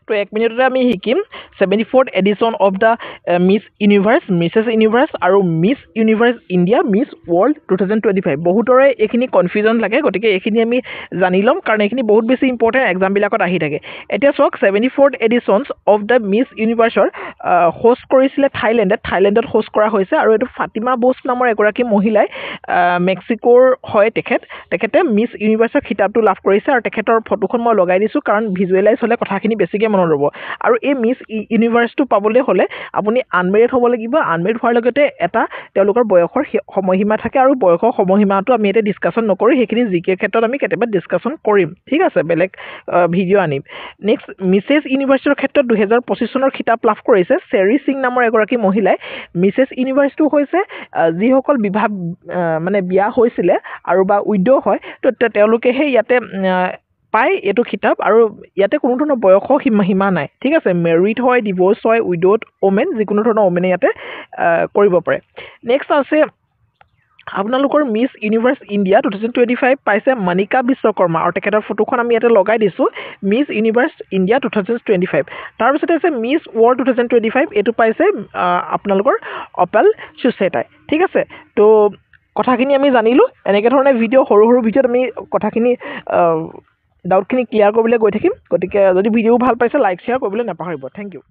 তো 1 মিনিটতে আমি শিকিম 74th edition of the Miss Universe Mrs Universe আৰু Miss Universe India Miss World 2025 বহুতৰে এইখিনি কনফিউজন লাগে গতিকে এইখিনি আমি জানি ল'ম কাৰণ এইখিনি বহুত বেছি ইম্পৰ্টেণ্ট এক্সামবিলাকত আহি থাকে এতিয়া চাওক 74th editions of the Miss ইউনিভাৰ্ছৰ হোষ্ট কৰিছিলে থাইলেণ্ডত হোষ্ট কৰা হৈছে আৰু এইটো ফাতিমা বোছ নামৰ এগৰাকী মহিলাই মেক্সিকোৰ হয় তেখেতে মিছ ইউনিভাৰ্ছৰ খিতাপটো লাভ কৰিছে আৰু তেখেতৰ ফটোখন মই লগাই দিছোঁ কাৰণ ভিজুৱেলাইজ হ'লে কথাখিনি বেছিকৈ মনত ৰ'ব আৰু এই মিছ ইউনিভাৰ্ছটো পাবলৈ হ'লে আপুনি আনমেৰিড হ'ব লাগিব আনমেৰিড হোৱাৰ লগতে এটা তেওঁলোকৰ বয়সৰ সময়সীমা থাকে আৰু বয়সৰ সময়সীমাটো আমি এতিয়া ডিছকাশ্যন নকৰোঁ সেইখিনি জিকে ক্ষেত্ৰত আমি কেতিয়াবা ডিছকাশ্যন কৰিম ঠিক আছে বেলেগ ভিডিঅ' আনিম নেক্সট মিছেছ ইউনিভাৰ্ছৰ ক্ষেত্ৰত 2025 চনৰ খিতাপ লাভ কৰিছে চেৰী সিং নামৰ এগৰাকী মহিলাই মিছেছ ইউনিভাৰ্ছটো হৈছে যিসকল মানে বিয়া হৈছিলে আৰু বা উইড' হয় তো তেওঁলোকেহে ইয়াতে পায় এইটো খিতাপ আৰু ইয়াতে কোনো ধৰণৰ বয়সৰ সীমা নাই ঠিক আছে মেৰিড হয় ডিভ'ৰ্চ হয় উইড'ড ওমেন যিকোনো ধৰণৰ ওমেনে ইয়াতে কৰিব পাৰে নেক্সট আছে আপোনালোকৰ মিছ ইউনিভাৰ্ছ ইণ্ডিয়া 2025 পাইছে মণিকা বিশ্বকৰ্মা আৰু তেখেতৰ ফটোখন আমি ইয়াতে লগাই দিছোঁ মিছ ইউনিভাৰ্ছ ইণ্ডিয়া 2025 তাৰপিছতে আছে মিছ ৱৰ্ল্ড 2025 এইটো পাইছে আপোনালোকৰ অপেল চুচেটাই ঠিক আছে তো কথাখিনি আমি জানিলোঁ এনেকৈ ধৰণে ভিডিঅ' সৰু ভিডিঅ'ত আমি কথাখিনি ডাউটখিনি ক্লিয়াৰ কৰিবলৈ গৈ থাকিম গতিকে যদি ভিডিঅ' ভাল পাইছে লাইক শ্বেয়াৰ কৰিবলৈ নাপাহৰিব থেংক ইউ